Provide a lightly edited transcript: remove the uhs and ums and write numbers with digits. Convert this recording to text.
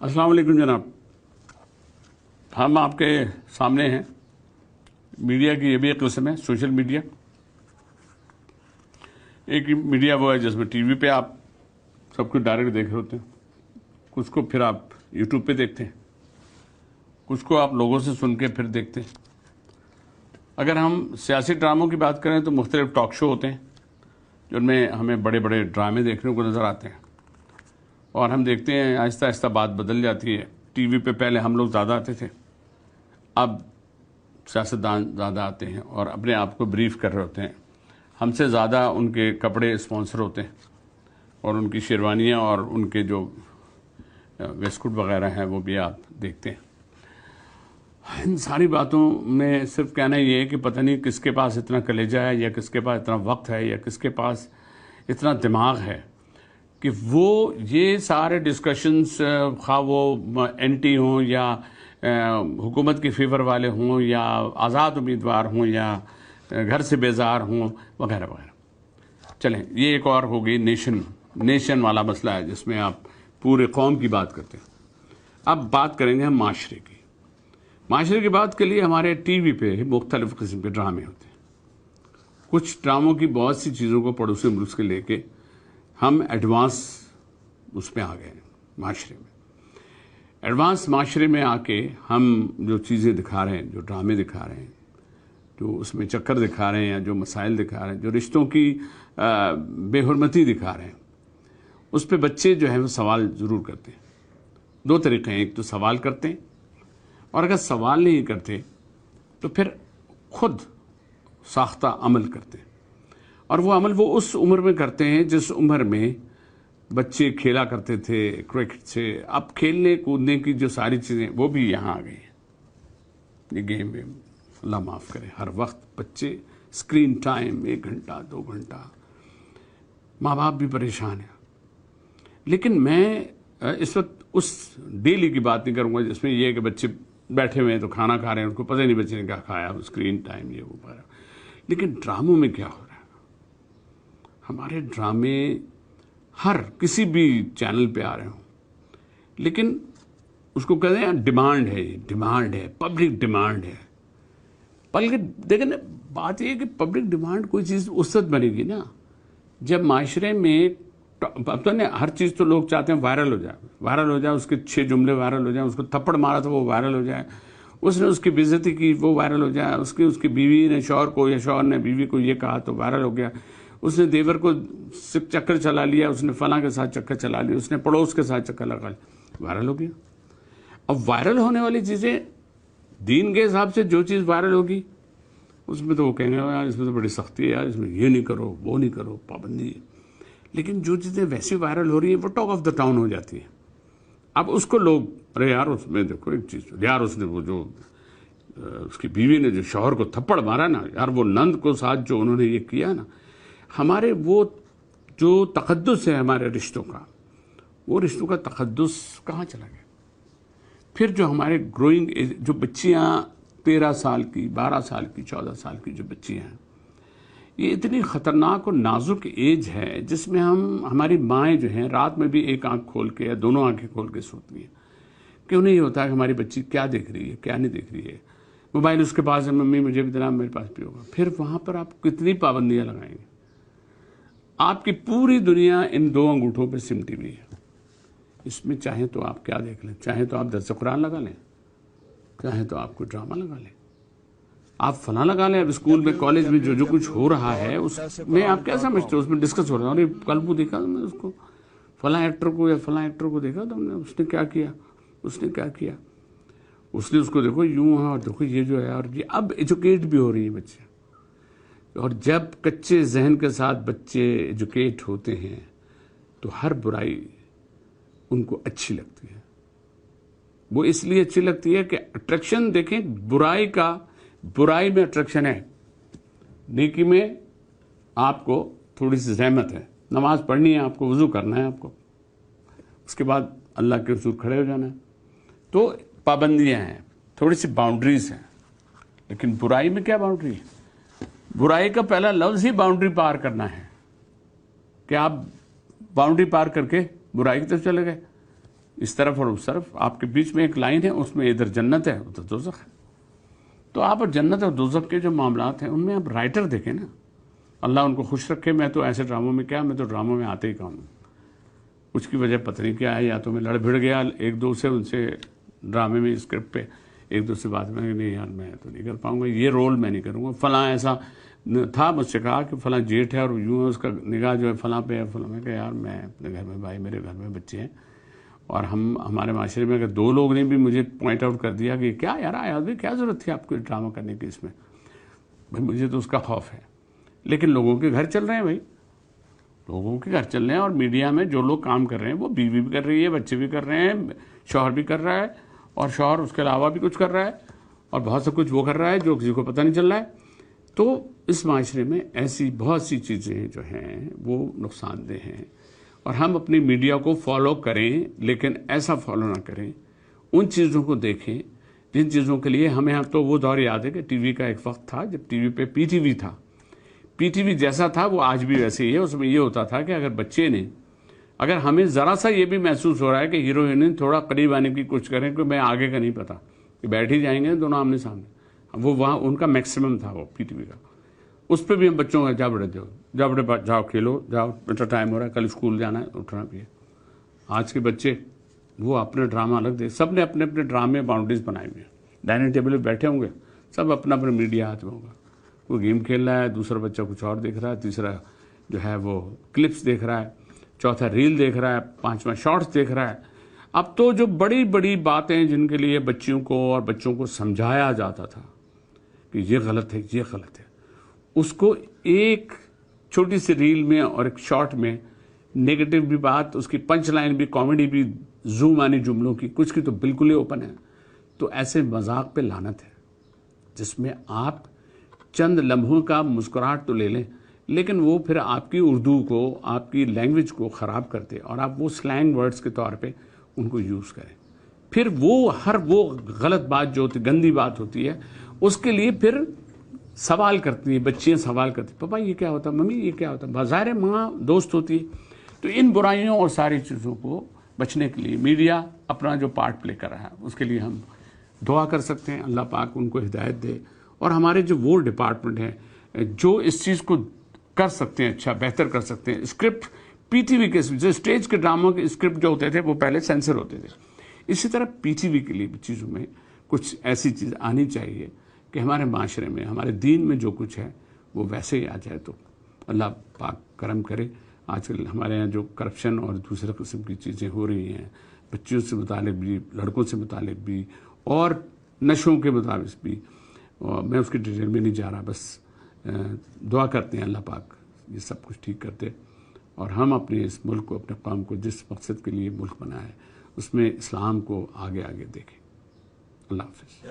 अस्सलाम वालेकुम जनाब, हम आपके सामने हैं। मीडिया की ये भी एक किस्म है, सोशल मीडिया। एक मीडिया वो है जिसमें टीवी पे आप सब कुछ डायरेक्ट देख रहे होते हैं, कुछ को फिर आप यूट्यूब पे देखते हैं, कुछ को आप लोगों से सुन के फिर देखते हैं। अगर हम सियासी ड्रामों की बात करें तो मुख्तलिफ टॉक शो होते हैं जिनमें हमें बड़े बड़े ड्रामे देखने को नज़र आते हैं और हम देखते हैं आहिस्ता आहिस्ता बात बदल जाती है। टीवी पे पहले हम लोग ज़्यादा आते थे, अब सियासतदान ज़्यादा आते हैं और अपने आप को ब्रीफ कर रहे होते हैं। हमसे ज़्यादा उनके कपड़े स्पॉन्सर होते हैं और उनकी शेरवानियाँ और उनके जो वेस्टकोट वगैरह हैं वो भी आप देखते हैं। इन सारी बातों में सिर्फ कहना ये है कि पता नहीं किसके पास इतना कलेजा है या किसके पास इतना वक्त है या किसके पास इतना दिमाग है कि वो ये सारे डिस्कशंस खा वो एंटी हों या हुकूमत की फेवर वाले हों या आज़ाद उम्मीदवार हों या घर से बेजार हों वगैरह वगैरह। चलें, ये एक और हो गई नेशन वाला मसला है जिसमें आप पूरे कौम की बात करते हैं। अब बात करेंगे हम माशरे की। माशरे की बात के लिए हमारे टीवी पे मुख्तलिफ किस्म के ड्रामे होते हैं। कुछ ड्रामों की बहुत सी चीज़ों को पड़ोसी मुल्क से लेके हम एडवांस उसमें आ गए माशरे में। एडवांस माशरे में आके हम जो चीज़ें दिखा रहे हैं, जो ड्रामे दिखा रहे हैं, जो उसमें चक्कर दिखा रहे हैं या जो मसाइल दिखा रहे हैं, जो रिश्तों की बेहुरमती दिखा रहे हैं, उस पर बच्चे जो है वो सवाल ज़रूर करते हैं। दो तरीक़े हैं, एक तो सवाल करते हैं और अगर सवाल नहीं करते तो फिर खुद साख्ता अमल करते हैं। और वो अमल वो उस उम्र में करते हैं जिस उम्र में बच्चे खेला करते थे क्रिकेट से। अब खेलने कूदने की जो सारी चीज़ें वो भी यहाँ आ गई हैं। ये गेम वेम अल्लाह माफ़ करे, हर वक्त बच्चे स्क्रीन टाइम 1 घंटा 2 घंटा, माँ बाप भी परेशान हैं। लेकिन मैं इस वक्त उस डेली की बात नहीं करूँगा जिसमें ये है कि बच्चे बैठे हुए हैं तो खाना खा रहे हैं, उनको पता ही नहीं बच्चे ने क्या खाया, स्क्रीन टाइम ये वो वगैरह। लेकिन ड्रामों में क्या हो रहा है? हमारे ड्रामे हर किसी भी चैनल पे आ रहे हों, लेकिन उसको कहते हैं डिमांड है, पब्लिक डिमांड है। बल्कि देखें ना, बात ये है कि पब्लिक डिमांड कोई चीज़ उससे बनेगी ना जब माशरे में अब तो नहीं, हर चीज़ तो लोग चाहते हैं वायरल हो जाए, उसके 6 जुमले वायरल हो जाए, उसको थप्पड़ मारा तो वो वायरल हो जाए, उसने उसकी बेइज्जती की वो वायरल हो जाए, उसकी बीवी ने शौहर को या शौहर ने बीवी को ये कहा तो वायरल हो गया, उसने देवर को चक्कर चला लिया, उसने फलां के साथ चक्कर चला लिया, उसने पड़ोस के साथ चक्कर लगा लिया, वायरल हो गया। अब वायरल होने वाली चीज़ें दीन के हिसाब से जो चीज़ वायरल होगी उसमें तो वो कहेंगे यार इसमें तो बड़ी सख्ती है, यार इसमें ये नहीं करो वो नहीं करो, पाबंदी है। लेकिन जो चीज़ें वैसे वायरल हो रही हैं वो टॉक ऑफ द टाउन हो जाती है। अब उसको लोग अरे यार उसमें देखो एक चीज़, यार उसने वो जो उसकी बीवी ने जो शौहर को थप्पड़ मारा ना, यार वो नंद को साथ जो उन्होंने ये किया ना, हमारे वो जो तक़द्दुस है हमारे रिश्तों का, वो रिश्तों का तक़द्दुस कहाँ चला गया? फिर जो हमारे ग्रोइंग जो बच्चियाँ 13 साल की, 12 साल की, 14 साल की जो बच्चियाँ हैं, ये इतनी ख़तरनाक और नाजुक एज है जिसमें हमारी माएँ जो हैं रात में भी एक आंख खोल के या दोनों आंखें खोल के सोती हैं कि उन्हें ये होता है कि हमारी बच्ची क्या देख रही है क्या नहीं देख रही है। मोबाइल उसके पास है, मम्मी मुझे भी देना, मेरे पास भी होगा। फिर वहाँ पर आप कितनी पाबंदियाँ लगाएंगे? आपकी पूरी दुनिया इन 2 अंगूठों पर सिमटी हुई है। इसमें चाहे तो आप क्या देख लें, चाहे तो आप दर्स कुरान लगा लें, चाहे तो आप कोई ड्रामा लगा लें, आप फलां लगा लें। अब स्कूल में कॉलेज में जो कुछ हो रहा है उसमें आप क्या समझते हो? उसमें डिस्कस हो रहा है। और कल वो देखा तुमने उसको, फलां एक्टर को या फलां एक्टर को देखा तुमने, उसने क्या किया, उसने क्या किया, उसने उसको देखो यूँ है और देखो ये जो है। और ये अब एजुकेट भी हो रही है बच्चे। और जब कच्चे जहन के साथ बच्चे एजुकेट होते हैं तो हर बुराई उनको अच्छी लगती है। वो इसलिए अच्छी लगती है कि अट्रैक्शन देखें, बुराई में अट्रैक्शन है, नेकी में आपको थोड़ी सी ज़हमत है। नमाज पढ़नी है आपको, वज़ू करना है आपको, उसके बाद अल्लाह के हुज़ूर खड़े हो जाना है। तो पाबंदियाँ हैं, थोड़ी सी बाउंड्रीज़ हैं। लेकिन बुराई में क्या बाउंड्री है? बुराई का पहला लफ्ज़ ही बाउंड्री पार करना है कि आप बाउंड्री पार करके बुराई की तरफ चले गए। اس طرف اور اس طرف آپ کے بیچ میں ایک لائن ہے، اس میں ادھر جنت ہے ادھر دوزخ ہے. تو آپ جنت اور دوزخ کے جو معاملات ہیں ان میں آپ رائٹر دیکھیں نا. اللہ ان کو خوش رکھے. میں تو ایسے ڈراموں میں کیا، میں تو ڈراموں میں آتے ہی کہوں. اس کی وجہ پتہ نہیں کیا ہے، یا تو میں لڑ بھڑ گیا ایک دو سے، ان سے ڈرامے میں اسکرپٹ پہ ایک دو سے بات میں نہیں یار میں تو نہیں کر پاؤں گا، یہ رول میں نہیں کروں گا. فلاں ایسا تھا، مجھ سے کہا کہ فلاں جیٹ ہے اور یوں ہے، اس کا نگاہ جو ہے فلاں پہ ہے فلاں. میں کہ یار میں اپنے گھر میں بھائی، میرے گھر میں بچے ہیں، اور ہمارے معاشرے میں اگر دو لوگ نے بھی مجھے پوائنٹ آؤٹ کر دیا کہ کیا یار آیا بھی کیا ضرورت تھی آپ کو ڈرامہ کرنے کی اس میں، بھائی مجھے تو اس کا خوف ہے. لیکن لوگوں کے گھر چل رہے ہیں بھائی، لوگوں کے گھر چل رہے ہیں، اور میڈیا میں جو لوگ کام کر رہے ہیں وہ بیوی بھی کر رہی ہے، بچے بھی کر رہے ہیں، شوہر بھی کر رہا ہے، اور شوہر اس کے علاوہ بھی کچھ کر رہا ہے، اور بہت سا کچھ وہ کر رہا ہے جو کسی کو پتہ نہیں چل رہا ہے. تو اس معاشرے میں ایسی بہت سی چیزیں جو ہیں وہ نقصان دہ ہیں، اور ہم اپنی میڈیا کو فالو کریں، لیکن ایسا فالو نہ کریں. ان چیزوں کو دیکھیں جن چیزوں کے لیے ہمیں تو وہ دور یاد ہے کہ ٹی وی کا ایک وقت تھا جب ٹی وی پہ پی ٹی وی تھا. پی ٹی وی جیسا تھا وہ آج بھی ویسے ہی ہے. اس میں یہ ہوتا تھا کہ اگر بچے نے، اگر ہمیں ذرا سا یہ بھی محسوس ہو رہا ہے کہ ہیرو ہیروئن تھوڑا قریب آنے کی کوشش کریں کہ میں آگے کا نہیں پتا کہ بیٹھ ہی جائیں گے دونوں آمنے سامنے، وہ وہاں ان کا میکسیمم تھا وہ پی ٹی وی کا. اس پہ بھی ہم بچوں کا جا بڑے جاؤ کھیلو، جاؤ بیٹا ٹائم ہو رہا ہے، کل اسکول جانا ہے، اٹھنا بھی ہے. آج کے بچے وہ اپنے ڈرامہ الگ دے، سب نے اپنے اپنے ڈرامے باؤنڈریز بنائے ہوئے ہیں. ڈائننگ ٹیبل پہ بیٹھے ہوں گے، سب اپنا اپنا میڈیا ہاتھ میں ہوگا. کوئی گیم کھیل رہا ہے، دوسرا بچہ کچھ اور دیکھ رہا ہے، تیسرا جو ہے وہ کلپس دیکھ رہا ہے، چوتھا ریل دیکھ رہا ہے، پانچواں شارٹس دیکھ رہا ہے. اب تو جو بڑی بڑی باتیں جن کے لیے بچیوں کو اور بچوں کو سمجھایا جاتا تھا کہ یہ غلط ہے یہ غلط ہے، اس کو ایک چھوٹی سی ریل میں اور ایک شارٹ میں نیگیٹو بھی بات، اس کی پنچ لائن بھی، کامیڈی بھی، زوم آنی جملوں کی، کچھ کی تو بالکل ہی اوپن ہے. تو ایسے مذاق پہ لعنت ہے جس میں آپ چند لمحوں کا مسکراہٹ تو لے لیں، لیکن وہ پھر آپ کی اردو کو، آپ کی لینگویج کو خراب کرتے، اور آپ وہ سلینگ ورڈز کے طور پہ ان کو یوز کریں. پھر وہ ہر وہ غلط بات جو ہوتی، گندی بات ہوتی ہے، اس کے لیے پھر سوال کرتی ہیں بچیاں، سوال کرتی ہیں پاپا یہ کیا ہوتا، ممی یہ کیا ہوتا. بظاہر ماں دوست ہوتی ہے. تو ان برائیوں اور ساری چیزوں کو بچنے کے لیے میڈیا اپنا جو پارٹ پلے کر رہا ہے، اس کے لیے ہم دعا کر سکتے ہیں اللہ پاک ان کو ہدایت دے. اور ہمارے جو وہ ڈپارٹمنٹ ہیں جو اس چیز کو کر سکتے ہیں، اچھا بہتر کر سکتے ہیں. اسکرپٹ پی ٹی وی کے جو اسٹیج کے ڈراموں کے اسکرپٹ جو ہوتے تھے وہ پہلے سینسر ہوتے تھے، اسی طرح پی ٹی وی کے لیے بھی چیزوں میں کچھ ایسی چیز آنی چاہیے کہ ہمارے معاشرے میں، ہمارے دین میں جو کچھ ہے وہ ویسے ہی آ جائے. تو اللہ پاک کرم کرے. آج کل ہمارے یہاں جو کرپشن اور دوسرے قسم کی چیزیں ہو رہی ہیں، بچیوں سے متعلق بھی، لڑکوں سے متعلق بھی، اور نشوں کے مطابق بھی، میں اس کی ڈیٹیل میں نہیں جا رہا. بس دعا کرتے ہیں اللہ پاک یہ سب کچھ ٹھیک کرتے، اور ہم اپنے اس ملک کو، اپنے قوم کو جس مقصد کے لیے ملک بنا ہے اس میں اسلام کو آگے آگے دیکھیں. اللہ حافظ.